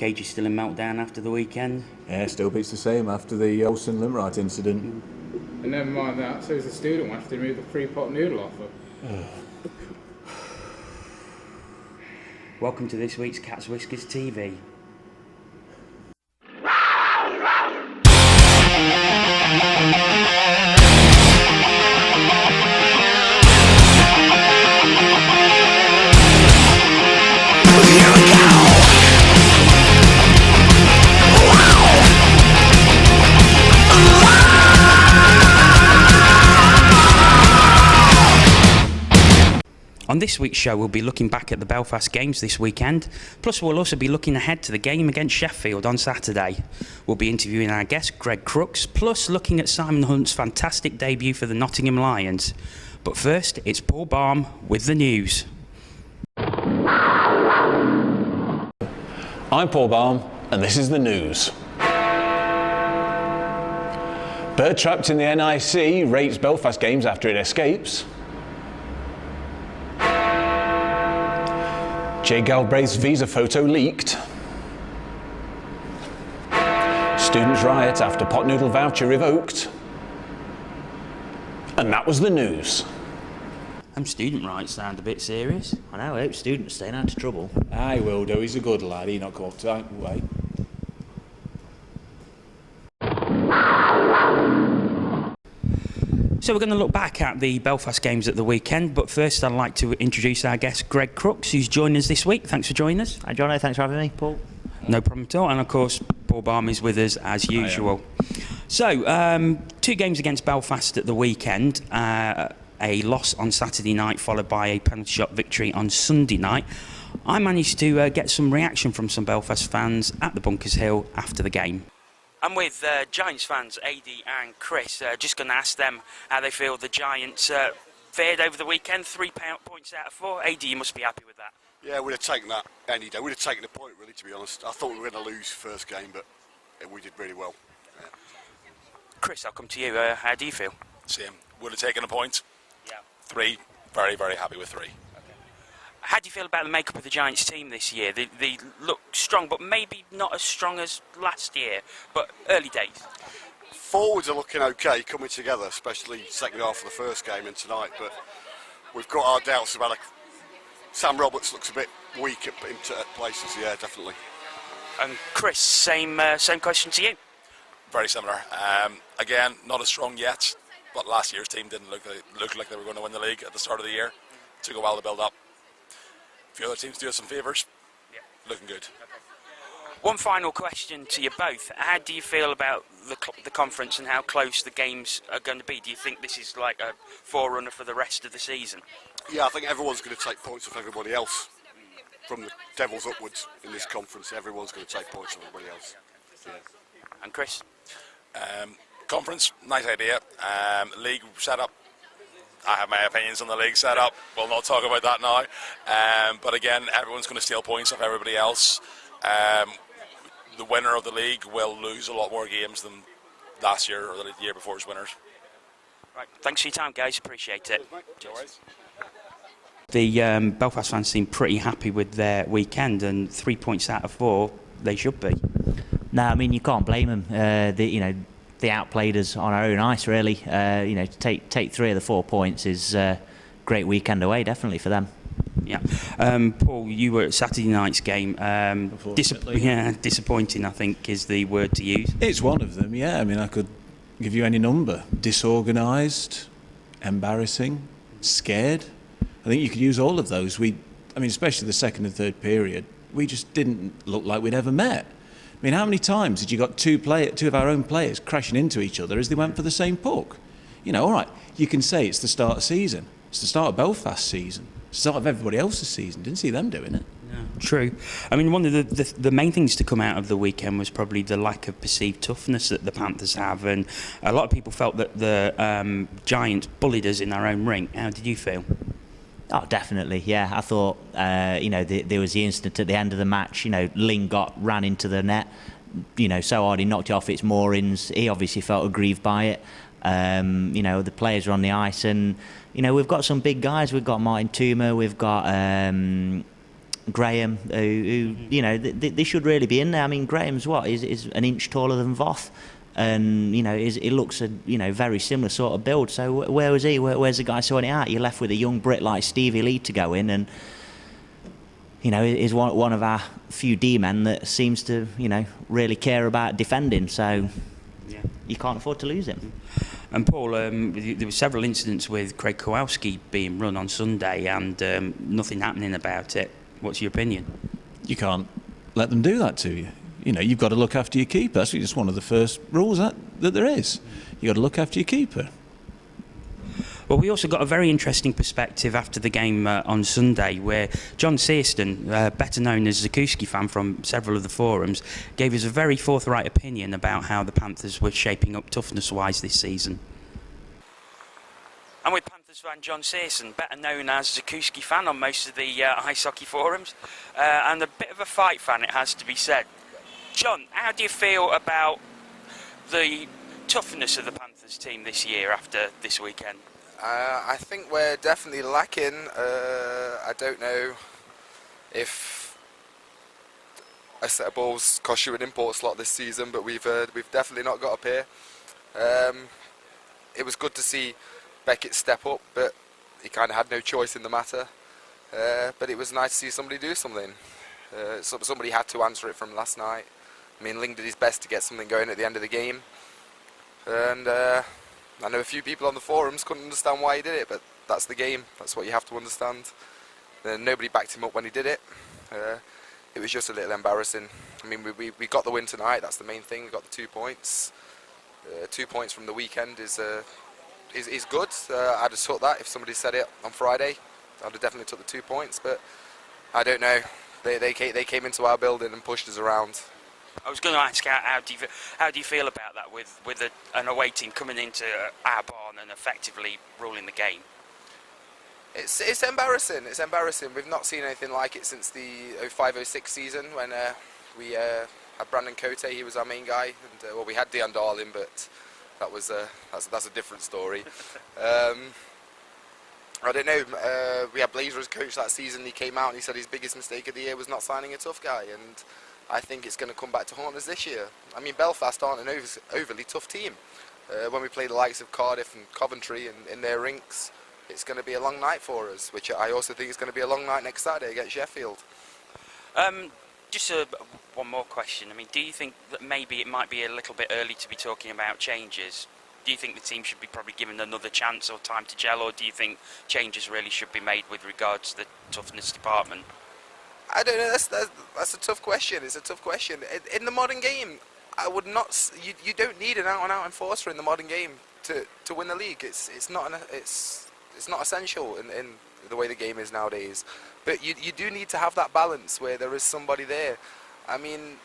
Cage is still in meltdown after the weekend. Yeah, still beats the same after the Olsen Limeright incident. And never mind that, so is the student one after they removed the free pot noodle offer. Welcome to this week's Cats Whiskers TV. On this week's show, we'll be looking back at the Belfast games this weekend. Plus, we'll also be looking ahead to the game against Sheffield on Saturday. We'll be interviewing our guest, Greg Crooks, plus looking at Simon Hunt's fantastic debut for the Nottingham Lions. But first, it's Paul Baum with the news. I'm Paul Baum, and this is the news. Bird trapped in the NIC rates Belfast games after it escapes. Jay Galbraith's visa photo leaked. Students riot after pot noodle voucher revoked. And that was the news. Student rights sound a bit serious. I know, I hope students staying out of trouble. Aye, will do. He's a good lad. He'll not go up to that way. So we're going to look back at the Belfast games at the weekend, but first I'd like to introduce our guest, Greg Crooks, who's joined us this week. Thanks for joining us. Hi, Jono, thanks for having me, Paul. No problem at all. And of course, Paul Baum is with us as usual. So, 2 games against Belfast at the weekend. A loss on Saturday night, followed by a penalty shot victory on Sunday night. I managed to get some reaction from some Belfast fans at the Bunkers Hill after the game. I'm with Giants fans, AD and Chris. Just going to ask them how they feel the Giants fared over the weekend. 3 points out of 4. AD, you must be happy with that. Yeah, we'd have taken that any day. We'd have taken a point, really, to be honest. I thought we were going to lose first game, but we did really well. Yeah. Chris, I'll come to you. How do you feel? Same. Would have taken a point. Yeah. 3. Very, very happy with 3. How do you feel about the makeup of the Giants team this year? They look strong, but maybe not as strong as last year, but early days. Forwards are looking okay, coming together, especially second half of the first game and tonight, but we've got our doubts about Sam Roberts looks a bit weak at places, yeah, definitely. And Chris, same question to you. Very similar. Again, not as strong yet, but last year's team didn't look like they were going to win the league at the start of the year. Took a while to build up. A few other teams do us some favours. Yeah. Looking good. Okay. One final question to you both. How do you feel about the conference and how close the games are going to be? Do you think this is like a forerunner for the rest of the season? Yeah, I think everyone's going to take points off everybody else. From the Devils upwards in this conference, everyone's going to take points off everybody else. Yeah. And Chris? Conference, nice idea. League set up. I have my opinions on the league setup. We'll not talk about that now. But again, everyone's going to steal points off everybody else. The winner of the league will lose a lot more games than last year or the year before's winners. Right. Thanks for your time, guys. Appreciate it. Cheers. The Belfast fans seem pretty happy with their weekend, and 3 points out of 4, they should be. No, I mean, you can't blame them. They outplayed us on our own ice, really. To take 3 of the 4 points is a great weekend away, definitely, for them. Yeah. Paul, you were at Saturday night's game. Disappointing, I think, is the word to use. It's one of them, yeah. I mean, I could give you any number. Disorganised, embarrassing, scared. I think you could use all of those. Especially the second and third period, we just didn't look like we'd ever met. I mean, how many times had you got two of our own players crashing into each other as they went for the same puck? All right, you can say it's the start of season. It's the start of Belfast season. It's the start of everybody else's season. Didn't see them doing it. No, true. I mean, one of the main things to come out of the weekend was probably the lack of perceived toughness that the Panthers have, and a lot of people felt that the Giants bullied us in our own rink. How did you feel? Oh, definitely, yeah. I thought, there was the incident at the end of the match. Ling ran into the net, so hard he knocked it off its moorings. He obviously felt aggrieved by it. The players are on the ice, and we've got some big guys. We've got Martin Toomer, we've got Graham, who you know, they should really be in there. I mean, Graham's is an inch taller than Voth, and you know, it looks a very similar sort of build. So where was he? Where's the guy sorting it out? You're left with a young Brit like Stevie Lee to go in, and you know, is one of our few D-men that seems to, you know, really care about defending. So you can't afford to lose him. And Paul, there were several incidents with Greg Crooks being run on Sunday and nothing happening about it. What's your opinion? You can't let them do that to you. You know, you've got to look after your keeper. That's just one of the first rules that there is. You've got to look after your keeper. Well, we also got a very interesting perspective after the game on Sunday, where John Searson, better known as Zukiwskyfan from several of the forums, gave us a very forthright opinion about how the Panthers were shaping up toughness-wise this season. And with Panthers fan John Searson, better known as Zukiwskyfan on most of the ice hockey forums, and a bit of a Fight fan, it has to be said. John, how do you feel about the toughness of the Panthers team this year after this weekend? I think we're definitely lacking. I don't know if a set of balls cost you an import slot this season, but we've definitely not got up here. It was good to see Beckett step up, but he kind of had no choice in the matter. But it was nice to see somebody do something. Somebody had to answer it from last night. I mean, Ling did his best to get something going at the end of the game, and I know a few people on the forums couldn't understand why he did it, but that's the game. That's what you have to understand. Nobody backed him up when he did it. It was just a little embarrassing. I mean, we got the win tonight. That's the main thing. We got the 2 points. 2 points from the weekend is good. I'd have took that if somebody said it on Friday. I'd have definitely took the 2 points, but I don't know. They came into our building and pushed us around. I was going to ask, how do you feel about that with an away team coming into our barn and effectively ruling the game? It's embarrassing. It's embarrassing. We've not seen anything like it since the 05-06 season when we had Brandon Cote. He was our main guy, and well, we had Dion Darling, but that's a different story. I don't know. We had Blazer as coach that season. He came out and he said his biggest mistake of the year was not signing a tough guy, and I think it's going to come back to haunt us this year. I mean, Belfast aren't an overly tough team. When we play the likes of Cardiff and Coventry in their rinks, it's going to be a long night for us, which I also think is going to be a long night next Saturday against Sheffield. Just one more question. I mean, do you think that maybe it might be a little bit early to be talking about changes? Do you think the team should be probably given another chance or time to gel, or do you think changes really should be made with regards to the toughness department? I don't know. That's a tough question. It's a tough question. In the modern game, I would not. You don't need an out-and-out enforcer in the modern game to win the league. It's not essential in the way the game is nowadays. But you do need to have that balance where there is somebody there. I mean,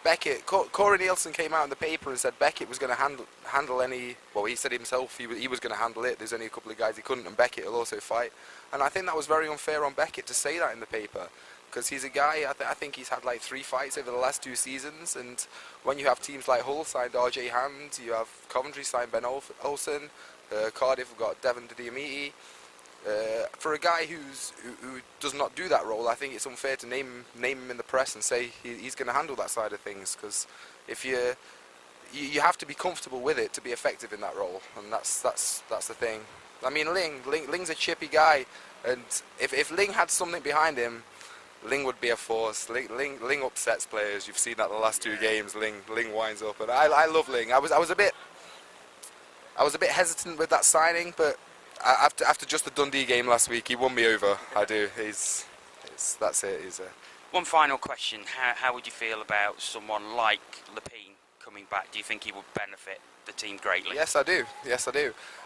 Beckett. Corey Nielsen came out in the paper and said Beckett was going to handle any. Well, he said himself he was going to handle it. There's only a couple of guys he couldn't, and Beckett will also fight. And I think that was very unfair on Beckett to say that in the paper. Because he's a guy, I think he's had like 3 fights over the last 2 seasons, and when you have teams like Hull signed RJ Hand, you have Coventry signed Ben Olsen, Cardiff have got Devon Diamiti. For a guy who does not do that role, I think it's unfair to name him in the press and say he's going to handle that side of things, because if you have to be comfortable with it to be effective in that role, and that's the thing. I mean, Ling's a chippy guy, and if Ling had something behind him, Ling would be a force. Ling upsets players. You've seen that in the last 2 games. Ling winds up, and I love Ling. I was a bit hesitant with that signing, but after just the Dundee game last week, he won me over. I do. That's it. One final question: how would you feel about someone like Lepine coming back? Do you think he would benefit the team greatly? Yes, I do.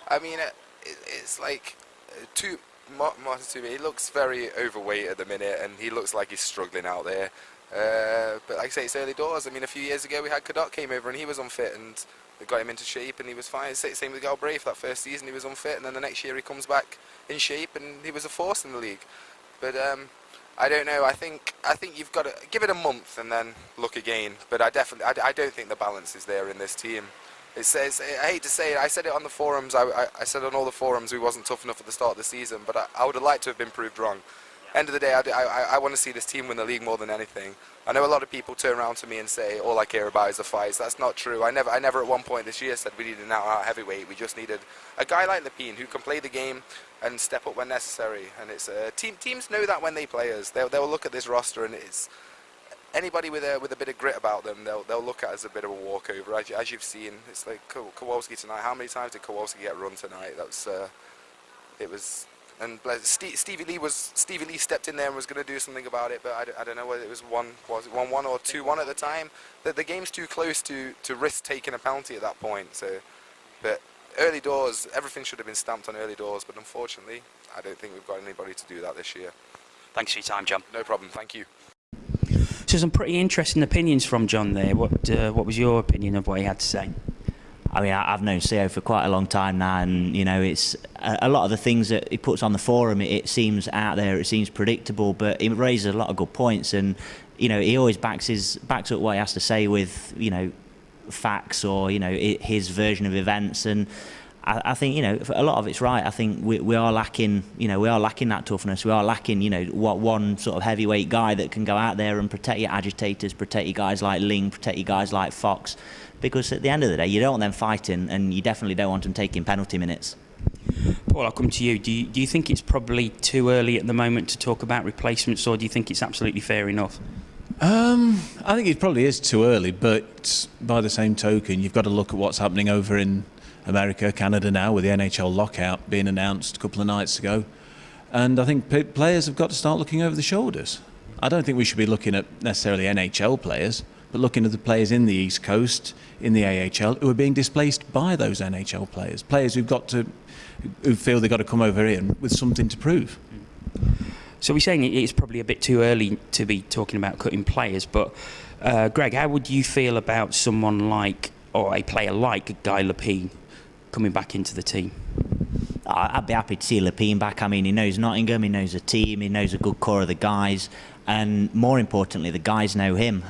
I mean, it's like Martin Toomey, he looks very overweight at the minute, and he looks like he's struggling out there. But like I say, it's early doors. I mean, a few years ago we had Cadotte came over and he was unfit, and they got him into shape and he was fine. Same with Galbraith. That first season he was unfit, and then the next year he comes back in shape and he was a force in the league. But I don't know. I think you've got to give it a month and then look again. But I don't think the balance is there in this team. I hate to say it, I said it on the forums, I said on all the forums we wasn't tough enough at the start of the season, but I would have liked to have been proved wrong. end of the day, I want to see this team win the league more than anything. I know a lot of people turn around to me and say, all I care about is the fights. That's not true. I never at one point this year said we needed an out heavyweight. We just needed a guy like Lepine who can play the game and step up when necessary. And it's teams know that when they play us. They'll look at this roster, and it's anybody with a bit of grit about them. They'll look at it as a bit of a walkover. As you've seen, it's like Kowalski tonight. How many times did Kowalski get run tonight? It was. And Stevie Lee stepped in there and was going to do something about it, but I don't know whether it was 1-1 or 2-1 at the time. The game's too close to risk taking a penalty at that point. So, but early doors, everything should have been stamped on early doors, but unfortunately, I don't think we've got anybody to do that this year. Thanks for your time, John. No problem. Thank you. So some pretty interesting opinions from John there. What was your opinion of what he had to say? I mean, I've known CEO for quite a long time now, and it's a lot of the things that he puts on the forum. It seems out there, it seems predictable, but he raises a lot of good points, and he always backs up what he has to say with facts or his version of events, and I think a lot of it's right. I think we are lacking that toughness. We are lacking what one sort of heavyweight guy that can go out there and protect your agitators, protect your guys like Ling, protect your guys like Fox. Because at the end of the day, you don't want them fighting, and you definitely don't want them taking penalty minutes. Paul, I'll come to you. Do you think it's probably too early at the moment to talk about replacements, or do you think it's absolutely fair enough? I think it probably is too early, but by the same token, you've got to look at what's happening over in America, Canada now, with the NHL lockout being announced a couple of nights ago. And I think players have got to start looking over the shoulders. I don't think we should be looking at necessarily NHL players, but looking at the players in the East Coast, in the AHL, who are being displaced by those NHL players who feel they've got to come over here with something to prove. So we're saying it's probably a bit too early to be talking about cutting players, but Greg, how would you feel about someone like, or a player like Guy Lepine coming back into the team? I'd be happy to see Lepine back. I mean, he knows Nottingham, he knows the team, he knows a good core of the guys, and more importantly, the guys know him.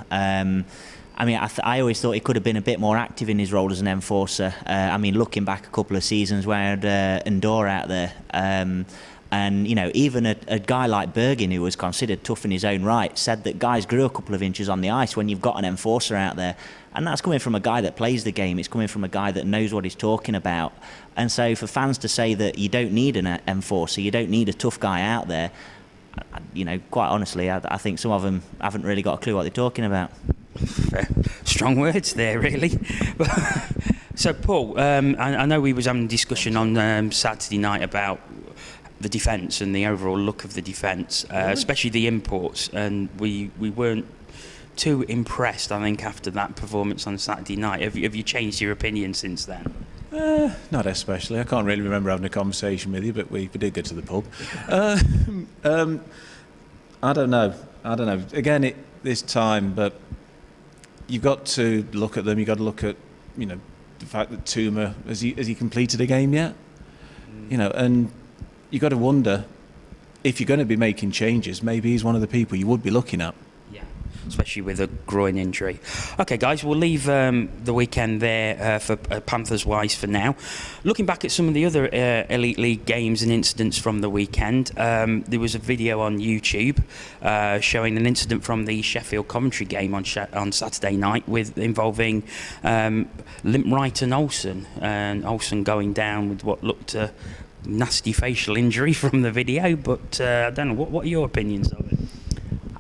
I mean, I always thought he could have been a bit more active in his role as an enforcer. I mean, looking back a couple of seasons where I had Endor out there, and even a guy like Bergin, who was considered tough in his own right, said that guys grew a couple of inches on the ice when you've got an enforcer out there. And that's coming from a guy that plays the game. It's coming from a guy that knows what he's talking about. And so for fans to say that you don't need an enforcer, you don't need a tough guy out there, quite honestly, I think some of them haven't really got a clue what they're talking about. Strong words there, really. So, Paul, I know we was having a discussion on Saturday night about the defence and the overall look of the defence, especially the imports, and we weren't too impressed, I think, after that performance on Saturday night. Have you changed your opinion since then? Not especially. I can't really remember having a conversation with you, but we did go to the pub. I don't know. Again, this time, but you've got to look at them. You've got to look at, the fact that Tuma has he completed a game yet? And you've got to wonder if you're going to be making changes. Maybe he's one of the people you would be looking at. Especially with a groin injury. Okay, guys, we'll leave the weekend there for Panthers wise for now. Looking back at some of the other Elite League games and incidents from the weekend, there was a video on YouTube showing an incident from the Sheffield Coventry game on Saturday night involving Limp-Wright and Olsen going down with what looked a nasty facial injury from the video. But I don't know, what are your opinions of it?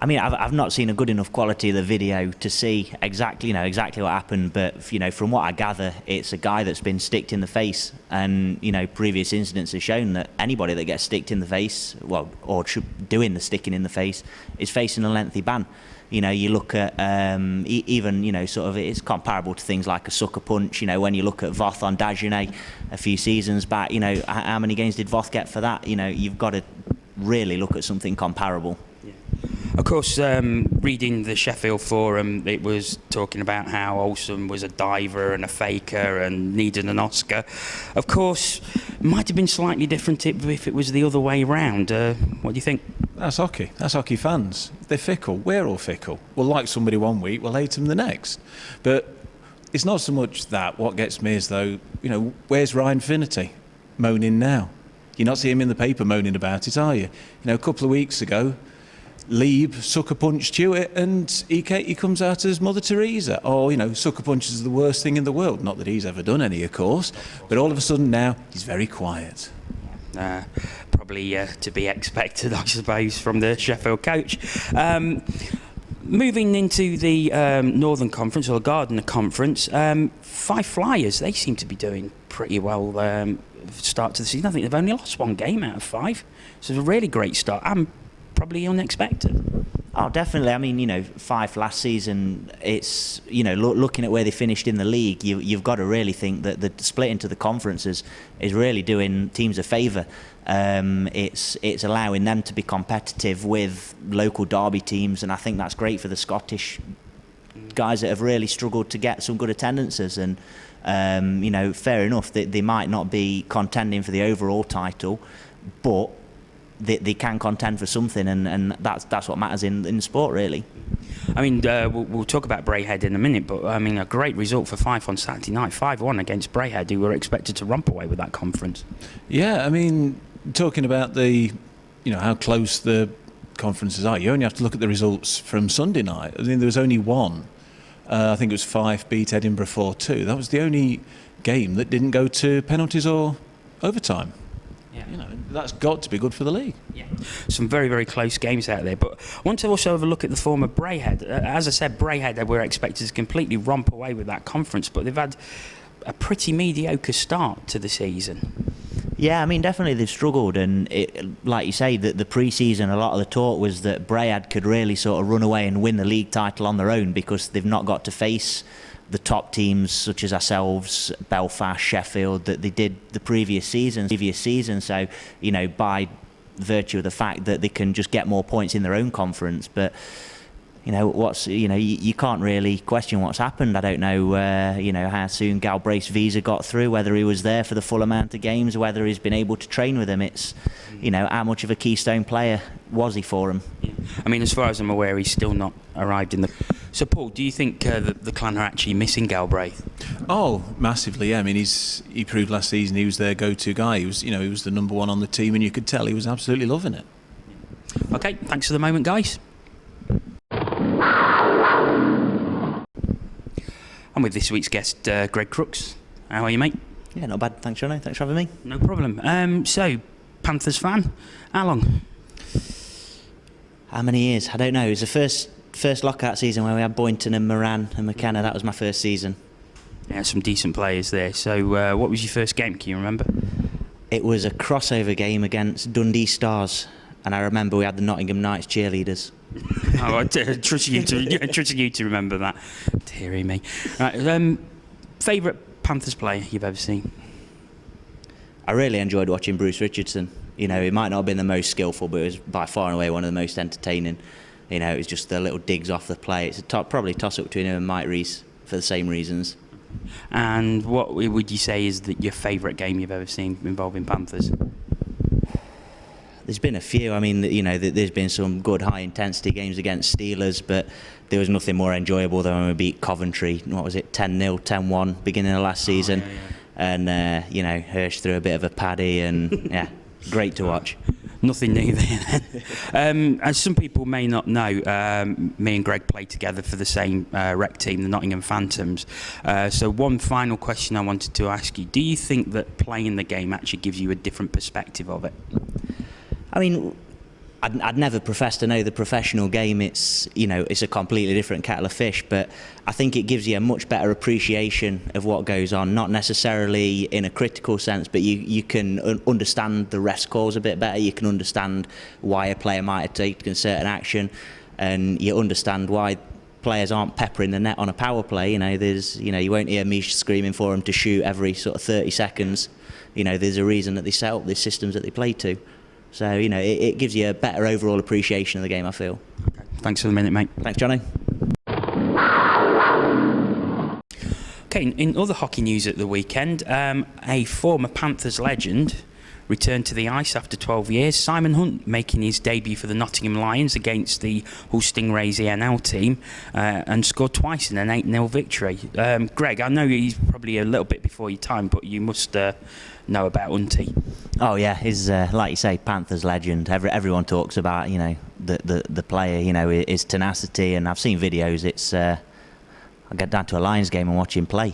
I mean, I've not seen a good enough quality of the video to see exactly what happened, but from what I gather, it's a guy that's been sticked in the face, and previous incidents have shown that anybody that gets sticked in the face, doing the sticking in the face, is facing a lengthy ban. You look at even sort of, it's comparable to things like a sucker punch. When you look at Voth on Dagenet a few seasons back, how many games did Voth get for that? You've got to really look at something comparable. Of course, reading the Sheffield forum, it was talking about how Olsen was a diver and a faker and needed an Oscar. Of course, it might have been slightly different if it was the other way round. What do you think? That's hockey. That's hockey fans. They're fickle. We're all fickle. We'll like somebody one week, we'll hate them the next. But it's not so much that. What gets me is, though, where's Ryan Finnerty moaning now? You're not seeing him in the paper moaning about it, are you? You know, a couple of weeks ago, Lieb sucker punched Hewitt and he comes out as Mother Teresa. Or, you know, sucker punches is the worst thing in the world. Not that he's ever done any, of course. But all of a sudden now, he's very quiet. Probably to be expected, I suppose, from the Sheffield coach. Moving into the Northern Conference, or Gardner Conference, Fife Flyers, they seem to be doing pretty well start to the season. I think they've only lost one game out of 5. So it's a really great start. And probably unexpected. Oh, definitely. I mean, you know, Fife last season, it's, you know, looking at where they finished in the league, you've got to really think that the split into the conferences is really doing teams a favour. It's allowing them to be competitive with local derby teams, and I think that's great for the Scottish guys that have really struggled to get some good attendances. And, you know, fair enough that they might not be contending for the overall title, but they can contend for something, and that's what matters in sport, really. I mean, we'll talk about Braehead in a minute, but I mean, a great result for Fife on Saturday night, 5-1 against Braehead, who were expected to romp away with that conference. Yeah, I mean, talking about how close the conferences are, you only have to look at the results from Sunday night. I mean, there was only one. I think it was Fife beat Edinburgh 4-2. That was the only game that didn't go to penalties or overtime. Yeah. You know, that's got to be good for the league. Yeah. Some very, very close games out there. But I want to also have a look at the form of Braehead. As I said, Braehead were expected to completely romp away with that conference, but they've had a pretty mediocre start to the season. Yeah, I mean, definitely they've struggled, and like you say, the pre-season, a lot of the talk was that Braehead could really sort of run away and win the league title on their own because they've not got to face the top teams such as ourselves, Belfast, Sheffield, that they did the previous season. So, you know, by virtue of the fact that they can just get more points in their own conference. But, you know, you can't really question what's happened. I don't know, you know, how soon Galbraith's visa got through, whether he was there for the full amount of games, whether he's been able to train with them. It's, you know, how much of a keystone player was he for him? Yeah. I mean, as far as I'm aware, he's still not arrived in the... So, Paul, do you think the clan are actually missing Galbraith? Oh, massively, yeah. I mean, he proved last season he was their go-to guy. He was the number one on the team, and you could tell he was absolutely loving it. Okay, thanks for the moment, guys. I'm with this week's guest, Greg Crooks. How are you, mate? Yeah, not bad. Thanks, Johnny. Thanks for having me. No problem. So, Panthers fan, how long? How many years? I don't know. It was the first lockout season where we had Boynton and Moran and McKenna. That was my first season. Yeah, some decent players there. So, what was your first game? Can you remember? It was a crossover game against Dundee Stars, and I remember we had the Nottingham Knights cheerleaders. Oh, I trust you to remember that. Dearie me. Right, favourite Panthers player you've ever seen? I really enjoyed watching Bruce Richardson. You know, he might not have been the most skillful, but it was by far and away one of the most entertaining. You know, it was just the little digs off the play. It's probably a toss-up between him and Mike Rees for the same reasons. And what would you say is your favourite game you've ever seen involving Panthers? There's been a few. I mean, you know, there's been some good high-intensity games against Steelers, but there was nothing more enjoyable than when we beat Coventry. What was it, 10-0, 10-1, beginning of last season. Yeah. And, you know, Hirsch threw a bit of a paddy and, yeah, great to watch. Nothing new there. As some people may not know, me and Greg played together for the same rec team, the Nottingham Phantoms. So one final question I wanted to ask you. Do you think that playing the game actually gives you a different perspective of it? I mean, I'd never profess to know the professional game. It's, you know, it's a completely different kettle of fish, but I think it gives you a much better appreciation of what goes on, not necessarily in a critical sense, but you can understand the rest calls a bit better. You can understand why a player might have taken a certain action, and you understand why players aren't peppering the net on a power play. You know, you won't hear me screaming for them to shoot every sort of 30 seconds. You know, there's a reason that they set up these systems that they play to. So, you know, it gives you a better overall appreciation of the game, I feel. Okay. Thanks for the minute, mate. Thanks, Johnny. Okay, in other hockey news at the weekend, a former Panthers legend, returned to the ice after 12 years. Simon Hunt making his debut for the Nottingham Lions against the Hull Stingrays ENL team and scored twice in an 8-0 victory. Greg, I know he's probably a little bit before your time, but you must know about Hunty. Oh yeah, he's like you say, Panthers legend. Everyone talks about the player, his tenacity, and I've seen videos. It's I get down to a Lions game and watch him play.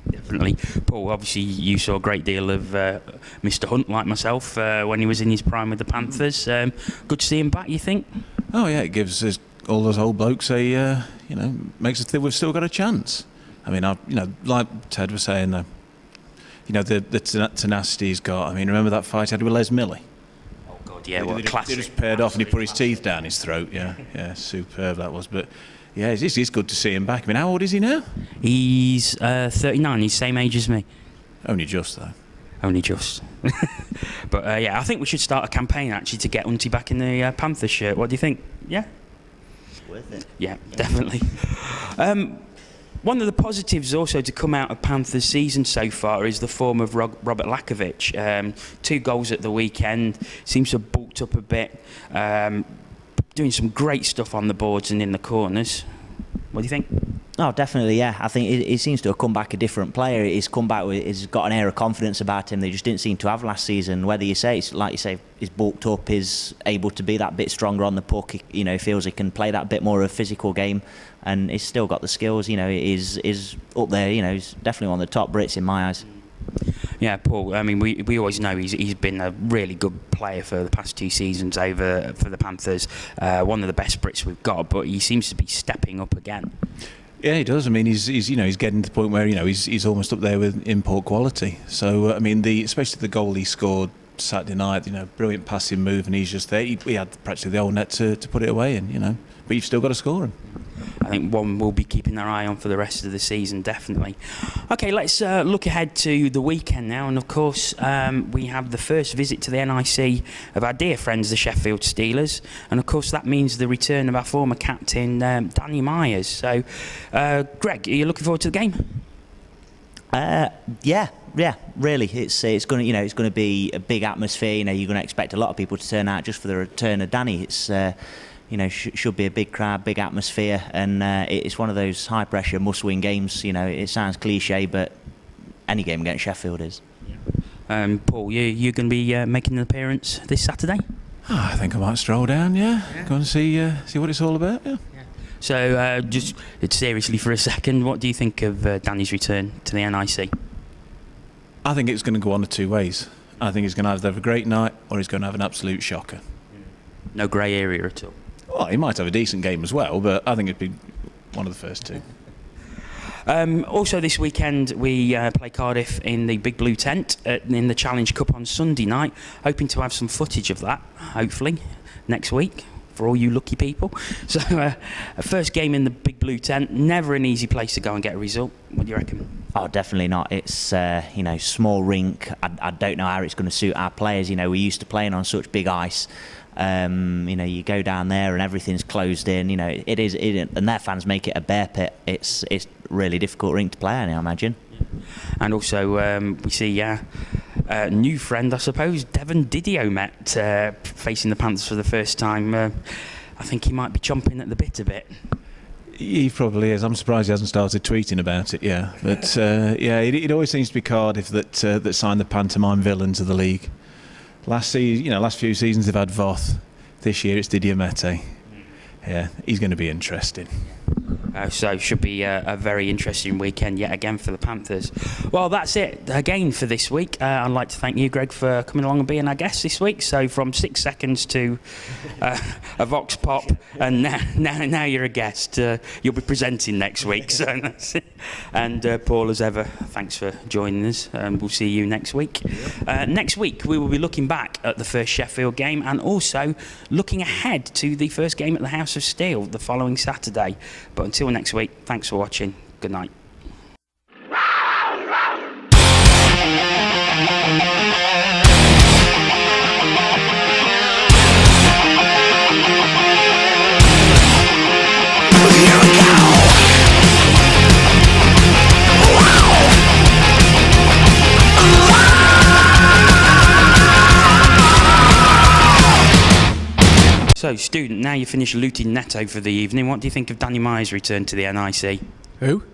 Definitely. Paul, obviously you saw a great deal of Mr. Hunt, like myself, when he was in his prime with the Panthers. Good to see him back, you think? Oh yeah, it gives us, all those old blokes makes us think we've still got a chance. I mean, like Ted was saying, the tenacity he's got. I mean, remember that fight he had with Les Milley? Oh God, yeah, what a classic. He just paired off and he put his teeth down his throat. Yeah, superb that was. But yeah, it's good to see him back. I mean, how old is he now? He's 39. He's same age as me. Only just, though. Only just. But I think we should start a campaign actually to get Hunty back in the Panthers shirt. What do you think? Yeah? It's worth it. Yeah, definitely. One of the positives also to come out of Panthers' season so far is the form of Robert Lakovic. 2 goals at the weekend. Seems to have bulked up a bit. Doing some great stuff on the boards and in the corners. What do you think? Oh, definitely, yeah. I think he seems to have come back a different player. He's come back he's got an air of confidence about him they just didn't seem to have last season. Whether you say, like you say, he's bulked up, is able to be that bit stronger on the puck, he feels he can play that bit more of a physical game, and he's still got the skills, is up there, he's definitely one of the top Brits in my eyes. Yeah, Paul, I mean, we always know he's been a really good player for the past 2 seasons over for the Panthers. One of the best Brits we've got, but he seems to be stepping up again. Yeah, he does. I mean, he's getting to the point where he's almost up there with import quality. So I mean, especially the goal he scored Saturday night, brilliant passing move, and he's just there. He had practically the whole net to put it away, and but you've still got to score him. I think one we'll be keeping our eye on for the rest of the season, definitely. Okay, let's look ahead to the weekend now, and of course we have the first visit to the NIC of our dear friends, the Sheffield Steelers, and of course that means the return of our former captain, Danny Myers. So, Greg, are you looking forward to the game? Yeah, really. It's going to be a big atmosphere. You're going to expect a lot of people to turn out just for the return of Danny. It's should be a big crowd, big atmosphere, and it's one of those high-pressure, must-win games. It sounds cliche, but any game against Sheffield is. Paul, you're going to be making an appearance this Saturday? I think I might stroll down, go and see what it's all about, So, just seriously for a second, what do you think of Danny's return to the NIC? I think it's going to go on the 2 ways. I think he's going to either have a great night or he's going to have an absolute shocker. No grey area at all? Well, he might have a decent game as well, but I think it'd be one of the first 2. Also this weekend we play Cardiff in the Big Blue Tent in the Challenge Cup on Sunday night. Hoping to have some footage of that, hopefully, next week for all you lucky people. So, first game in the Big Blue Tent, never an easy place to go and get a result. What do you reckon? Oh, definitely not. It's small rink. I don't know how it's going to suit our players. We're used to playing on such big ice. You go down there and everything's closed in. It is, and their fans make it a bear pit. It's really difficult rink to play on, I imagine. And also we see a new friend, I suppose, Devon Didio met facing the Panthers for the first time. I think he might be chomping at the bit a bit. He probably is. I'm surprised he hasn't started tweeting about it. Yeah, but it always seems to be Cardiff that signed the pantomime villain to the league. Last few seasons they've had Voth. This year it's Didier Mete. Yeah, he's going to be interesting. So it should be a very interesting weekend yet again for the Panthers. Well, that's it again for this week. I'd like to thank you, Greg, for coming along and being our guest this week. So from 6 seconds to a vox pop, and now you're a guest. You'll be presenting next week. So that's it. And Paul, as ever, thanks for joining us. We'll see you next week. Next week we will be looking back at the first Sheffield game and also looking ahead to the first game at the House of Steel the following Saturday. But until next week, thanks for watching. Good night. So, student, now you finish looting Netto for the evening. What do you think of Danny Myers' return to the NIC? Who?